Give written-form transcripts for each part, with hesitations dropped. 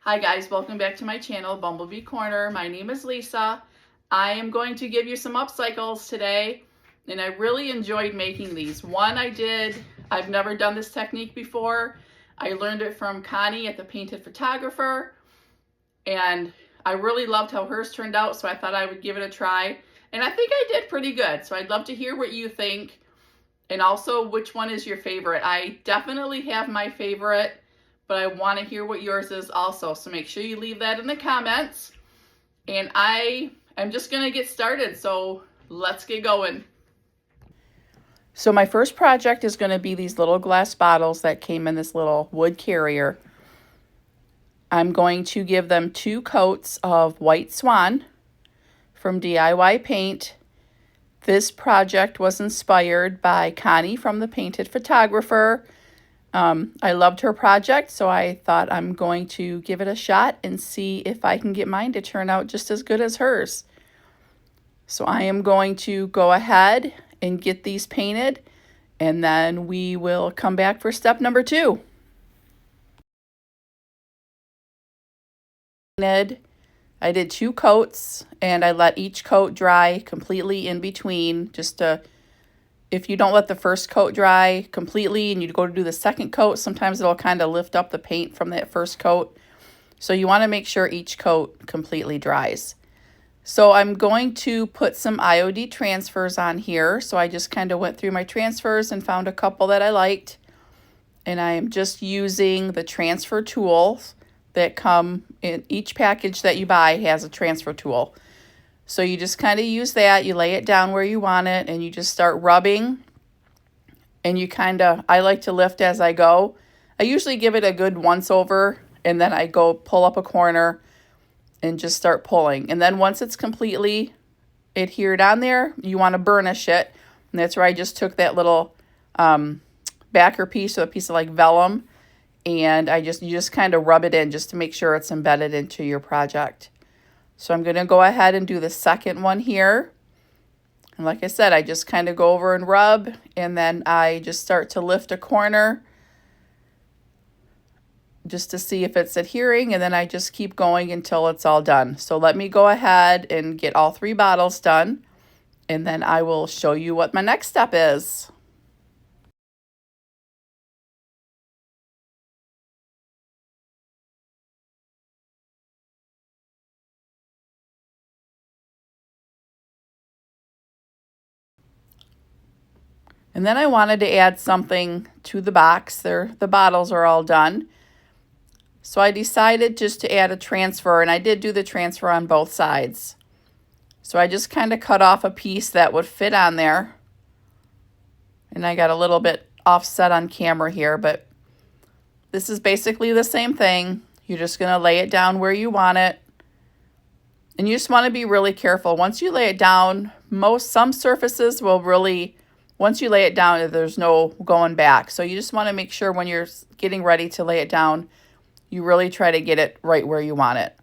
Hi guys, welcome back to my channel, Bumblebee Corner. My name is Lisa. I am going to give you some upcycles today, and I really enjoyed making these. One I've never done this technique before. I learned it from Connie at the Painted Photographer, and I really loved how hers turned out, so I thought I would give it a try. And I think I did pretty good, so I'd love to hear what you think, and also which one is your favorite. I definitely have my favorite, but I want to hear what yours is also. So make sure you leave that in the comments. And I am just going to get started. So let's get going. So my first project is going to be these little glass bottles that came in this little wood carrier. I'm going to give them 2 coats of White Swan from DIY Paint. This project was inspired by Connie from the Painted Photographer. I loved her project, so I thought I'm going to give it a shot and see if I can get mine to turn out just as good as hers. So I am going to go ahead and get these painted, and then we will come back for step number 2. I did 2 coats, and I let each coat dry completely in between, just to, if you don't let the first coat dry completely and you go to do the second coat, sometimes it'll kind of lift up the paint from that first coat. So you want to make sure each coat completely dries. So I'm going to put some IOD transfers on here. So I just kind of went through my transfers and found a couple that I liked. And I am just using the transfer tools that come in each package that you buy has a transfer tool. So you just kind of use that, you lay it down where you want it, and you just start rubbing. And you I like to lift as I go. I usually give it a good once over, and then I go pull up a corner and just start pulling. And then once it's completely adhered on there, you want to burnish it. And that's where I just took that little backer piece, or a piece of like vellum, and you just kind of rub it in just to make sure it's embedded into your project. So I'm going to go ahead and do the second one here. And like I said, I just kind of go over and rub, and then I just start to lift a corner just to see if it's adhering, and then I just keep going until it's all done. So let me go ahead and get all 3 bottles done, and then I will show you what my next step is. And then I wanted to add something to the box. The bottles are all done. So I decided just to add a transfer, and I did do the transfer on both sides. So I just kind of cut off a piece that would fit on there. And I got a little bit offset on camera here, but this is basically the same thing. You're just going to lay it down where you want it. And you just want to be really careful. Once you lay it down, some surfaces will really, once you lay it down, there's no going back. So you just want to make sure when you're getting ready to lay it down, you really try to get it right where you want it.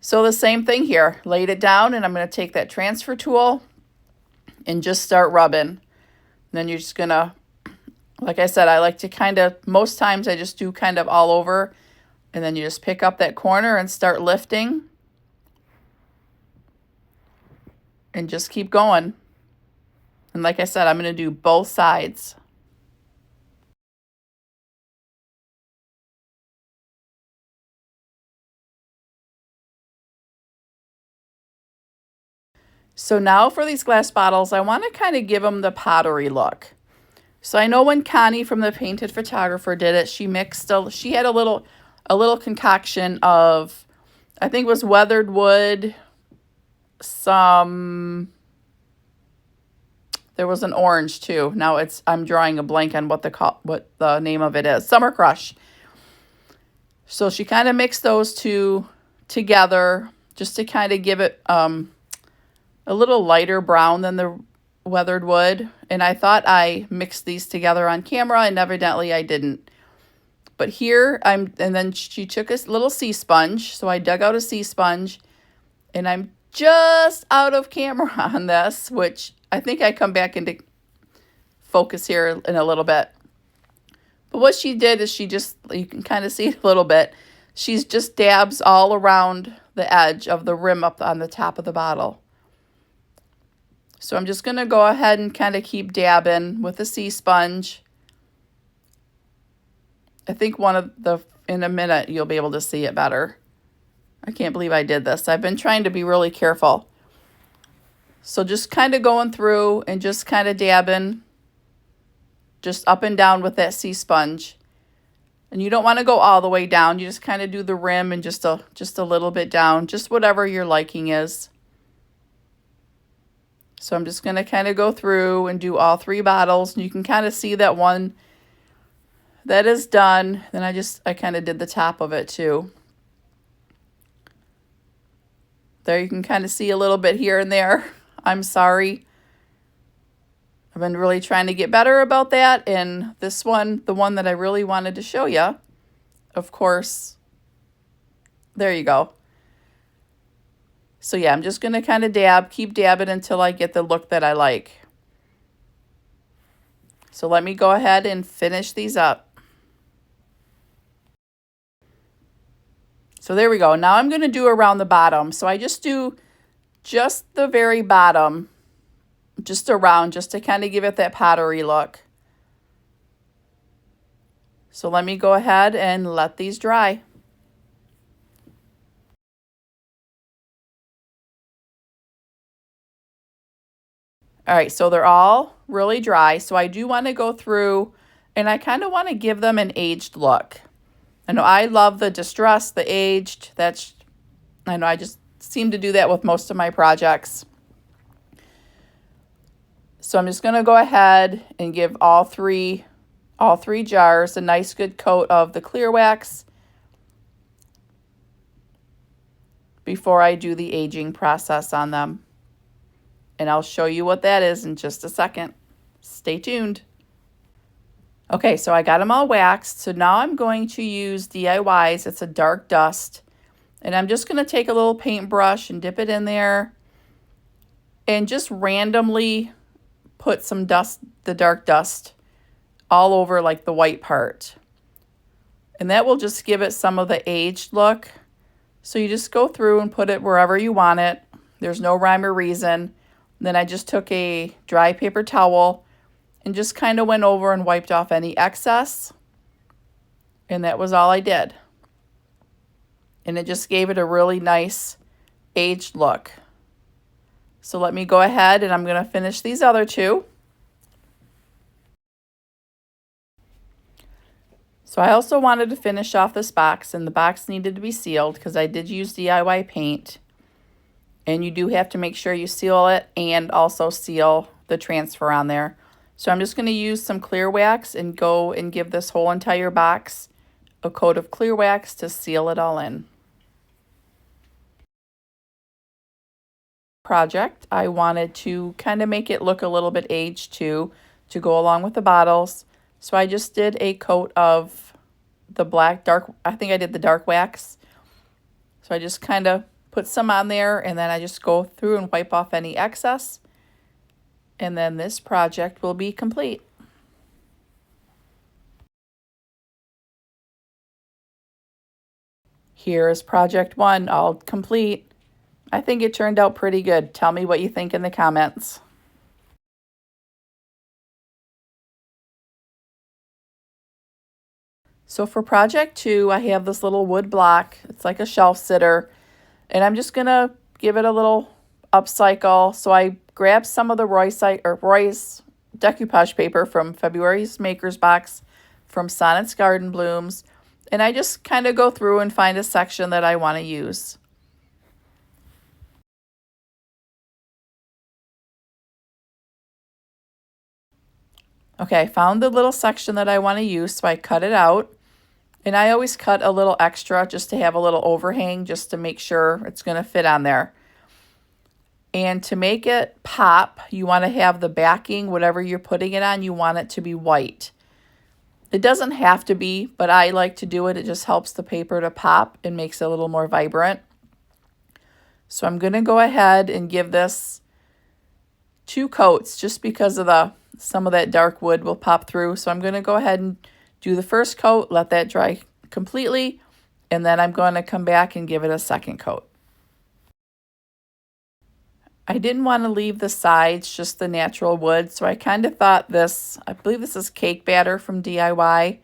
So the same thing here, laid it down, and I'm going to take that transfer tool and just start rubbing. And then you're just going to, like I said, I like to most times I just do kind of all over, and then you just pick up that corner and start lifting. And just keep going. And like I said, I'm going to do both sides. So now for these glass bottles, I want to kind of give them the pottery look. So I know when Connie from the Painted Photographer did it, she had a little concoction of, I think it was weathered wood, there was an orange too. Now I'm drawing a blank on what the name of it is. Summer Crush. So she kind of mixed those 2 together just to kind of give it a little lighter brown than the weathered wood. And I thought I mixed these together on camera, and evidently I didn't. But here and then she took a little sea sponge. So I dug out a sea sponge, and I'm just out of camera on this, which I think I come back into focus here in a little bit. But what she did is you can kind of see it a little bit. She's just dabs all around the edge of the rim up on the top of the bottle. So I'm just going to go ahead and kind of keep dabbing with the sea sponge. I think in a minute you'll be able to see it better. I can't believe I did this. I've been trying to be really careful. So just kind of going through and just kind of dabbing, just up and down with that sea sponge. And you don't want to go all the way down. You just kind of do the rim and just a little bit down, just whatever your liking is. So I'm just going to kind of go through and do all 3 bottles. And you can kind of see that one that is done. Then I kind of did the top of it too. There you can kind of see a little bit here and there. I'm sorry. I've been really trying to get better about that. And this one, the one that I really wanted to show you, of course, there you go. So yeah, I'm just going to kind of keep dabbing until I get the look that I like. So let me go ahead and finish these up. So there we go. Now I'm going to do around the bottom. So I just do just the very bottom, just around, just to kind of give it that pottery look. So let me go ahead and let these dry. All right, so they're all really dry. So I do want to go through and I kind of want to give them an aged look. I know I love the distressed, the aged. I know I just seem to do that with most of my projects. So I'm just going to go ahead and give all three jars a nice good coat of the clear wax before I do the aging process on them. And I'll show you what that is in just a second. Stay tuned. Okay, so I got them all waxed. So now I'm going to use DIYs. It's a dark dust. And I'm just going to take a little paintbrush and dip it in there and just randomly put some dust, the dark dust, all over like the white part. And that will just give it some of the aged look. So you just go through and put it wherever you want it. There's no rhyme or reason. Then I just took a dry paper towel and just kind of went over and wiped off any excess. And that was all I did. And it just gave it a really nice aged look. So let me go ahead and I'm going to finish these other 2. So I also wanted to finish off this box, and the box needed to be sealed because I did use DIY paint. And you do have to make sure you seal it and also seal the transfer on there. So I'm just going to use some clear wax and go and give this whole entire box a coat of clear wax to seal it all in. Project, I wanted to kind of make it look a little bit aged too, to go along with the bottles. So I just did a coat of the I think I did the dark wax. So I just kind of put some on there, and then I just go through and wipe off any excess. And then this project will be complete. Here is project 1, all complete. I think it turned out pretty good. Tell me what you think in the comments. So for project 2, I have this little wood block. It's like a shelf sitter. And I'm just going to give it a little upcycle. So I grabbed some of the Roy's decoupage paper from February's Maker's Box from Sonnet's Garden Blooms. And I just kind of go through and find a section that I want to use. Okay, I found the little section that I want to use, so I cut it out. And I always cut a little extra just to have a little overhang, just to make sure it's going to fit on there. And to make it pop, you want to have the backing, whatever you're putting it on, you want it to be white. It doesn't have to be, but I like to do it. It just helps the paper to pop and makes it a little more vibrant. So I'm going to go ahead and give this 2 coats just because of some of that dark wood will pop through. So I'm going to go ahead and do the first coat, let that dry completely, and then I'm going to come back and give it a second coat. I didn't want to leave the sides just the natural wood, so I kind of thought this, I believe this is cake batter from DIY.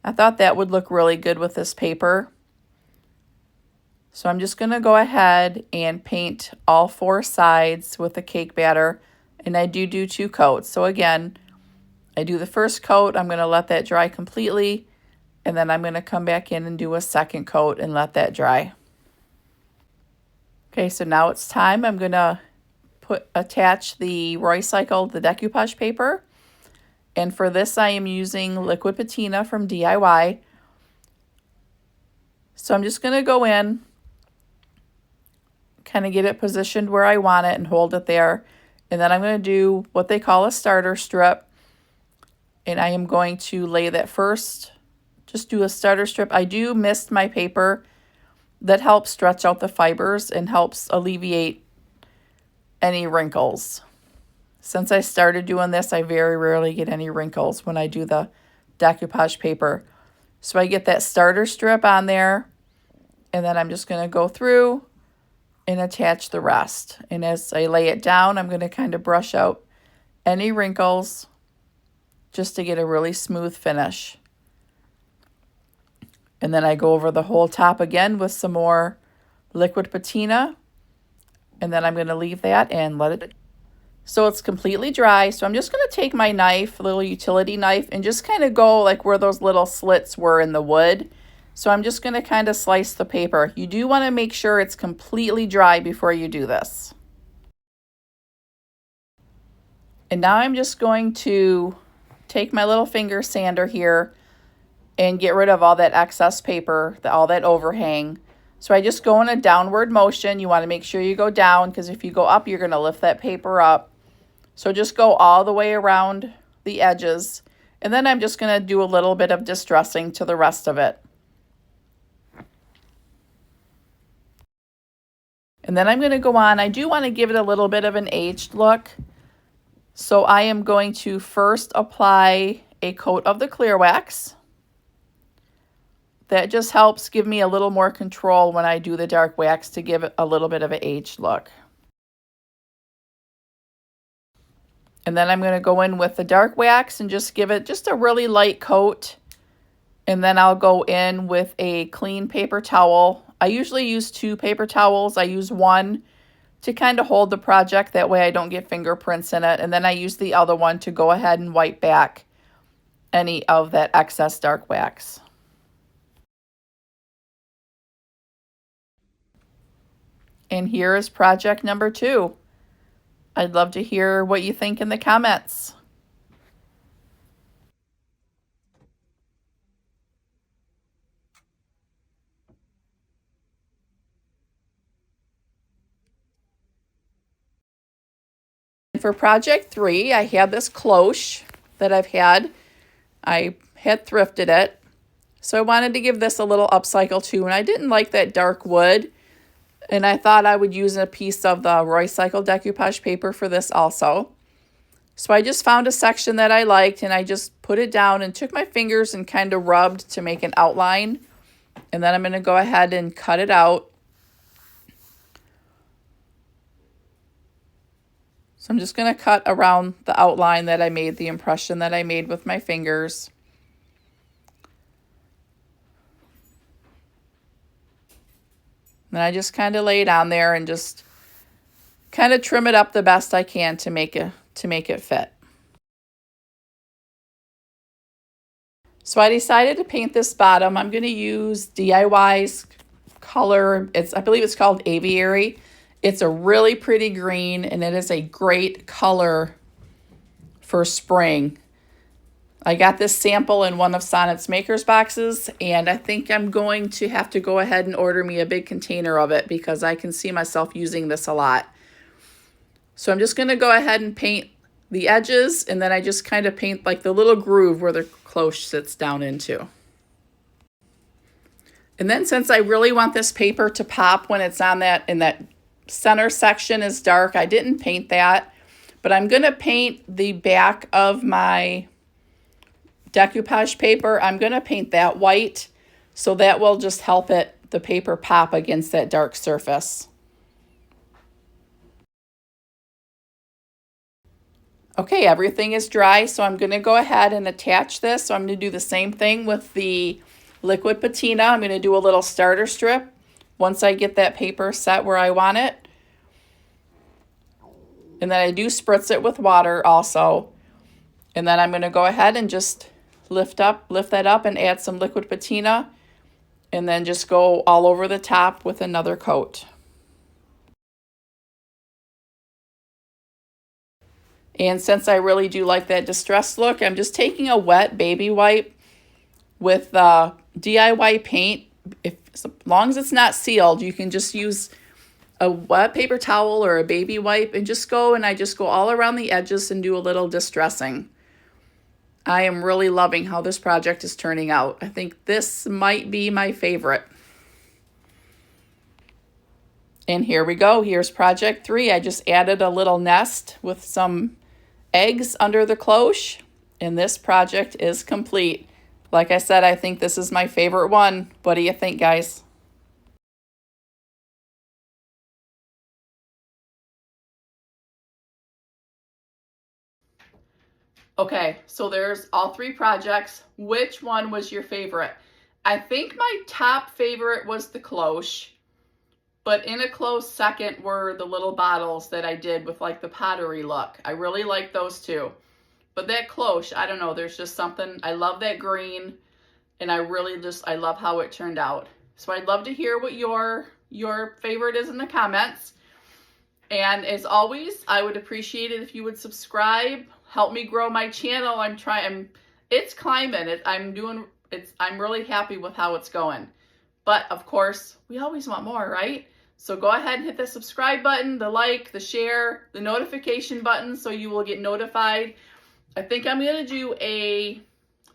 I thought that would look really good with this paper. So I'm just going to go ahead and paint all 4 sides with the cake batter, and I do 2 coats. So again, I do the first coat, I'm going to let that dry completely, and then I'm going to come back in and do a second coat and let that dry. Okay, so now it's time. I'm going to attach the Roycycle, the decoupage paper. And for this, I am using liquid patina from DIY. So I'm just going to go in, kind of get it positioned where I want it and hold it there. And then I'm going to do what they call a starter strip. And I am going to lay that first, just do a starter strip. I do mist my paper. That helps stretch out the fibers and helps alleviate any wrinkles. Since I started doing this, I very rarely get any wrinkles when I do the decoupage paper. So I get that starter strip on there, and then I'm just going to go through and attach the rest. And as I lay it down, I'm going to kind of brush out any wrinkles just to get a really smooth finish. And then I go over the whole top again with some more liquid patina. And then I'm going to leave that and let it. So it's completely dry. So I'm just going to take my knife, a little utility knife, and just kind of go like where those little slits were in the wood. So I'm just going to kind of slice the paper. You do want to make sure it's completely dry before you do this. And now I'm just going to take my little finger sander here and get rid of all that excess paper, all that overhang. So I just go in a downward motion. You want to make sure you go down, because if you go up, you're going to lift that paper up. So just go all the way around the edges. And then I'm just going to do a little bit of distressing to the rest of it. And then I'm going to go on. I do want to give it a little bit of an aged look. So I am going to first apply a coat of the clear wax. That just helps give me a little more control when I do the dark wax to give it a little bit of an aged look. And then I'm going to go in with the dark wax and just give it just a really light coat. And then I'll go in with a clean paper towel. I usually use 2 paper towels. I use one to kind of hold the project. That way I don't get fingerprints in it. And then I use the other one to go ahead and wipe back any of that excess dark wax. And here is project number 2. I'd love to hear what you think in the comments. For project 3, I had this cloche that I had thrifted it. So I wanted to give this a little upcycle too, and I didn't like that dark wood. And I thought I would use a piece of the Roycycle decoupage paper for this also. So I just found a section that I liked, and I just put it down and took my fingers and kind of rubbed to make an outline. And then I'm going to go ahead and cut it out. So I'm just going to cut around the outline that I made, the impression that I made with my fingers. Then I just kind of lay it on there and just kind of trim it up the best I can to make it fit. So I decided to paint this bottom. I'm going to use DIY's color. I believe it's called Aviary. It's a really pretty green, and it is a great color for spring. I got this sample in one of Sonnet's Makers boxes, and I think I'm going to have to go ahead and order me a big container of it because I can see myself using this a lot. So I'm just going to go ahead and paint the edges, and then I just kind of paint like the little groove where the cloche sits down into. And then since I really want this paper to pop when it's on that, in that center section is dark, I didn't paint that, but I'm going to paint the back of my decoupage paper. I'm going to paint that white. So that will just help the paper pop against that dark surface. Okay, everything is dry, so I'm going to go ahead and attach this. So I'm going to do the same thing with the liquid patina. I'm going to do a little starter strip once I get that paper set where I want it. And then I do spritz it with water also. And then I'm going to go ahead and just lift that up and add some liquid patina. And then just go all over the top with another coat. And since I really do like that distressed look, I'm just taking a wet baby wipe with DIY paint. As long as it's not sealed, you can just use a wet paper towel or a baby wipe and I just go all around the edges and do a little distressing. I am really loving how this project is turning out. I think this might be my favorite. And here we go. Here's project 3. I just added a little nest with some eggs under the cloche, and this project is complete. Like I said, I think this is my favorite one. What do you think, guys? Okay, so there's all 3 projects. Which one was your favorite? I think my top favorite was the cloche, but in a close second were the little bottles that I did with like the pottery look. I really like those too. But that cloche, I don't know, there's just something, I love that green, and I love how it turned out. So I'd love to hear what your favorite is in the comments. And as always, I would appreciate it if you would subscribe, help me grow my channel. It's climbing. I'm really happy with how it's going. But of course, we always want more, right? So go ahead and hit the subscribe button, the like, the share, the notification button so you will get notified. I think I'm going to do a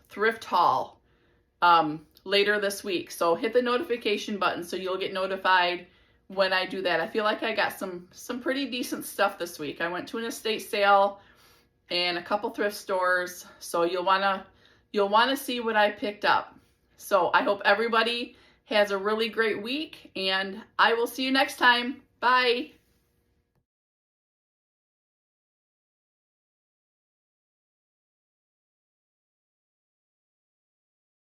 thrift haul later this week. So hit the notification button so you'll get notified when I do that. I feel like I got some pretty decent stuff this week. I went to an estate sale and a couple thrift stores, so you'll want to see what I picked up. So I hope everybody has a really great week, and I will see you next time. Bye.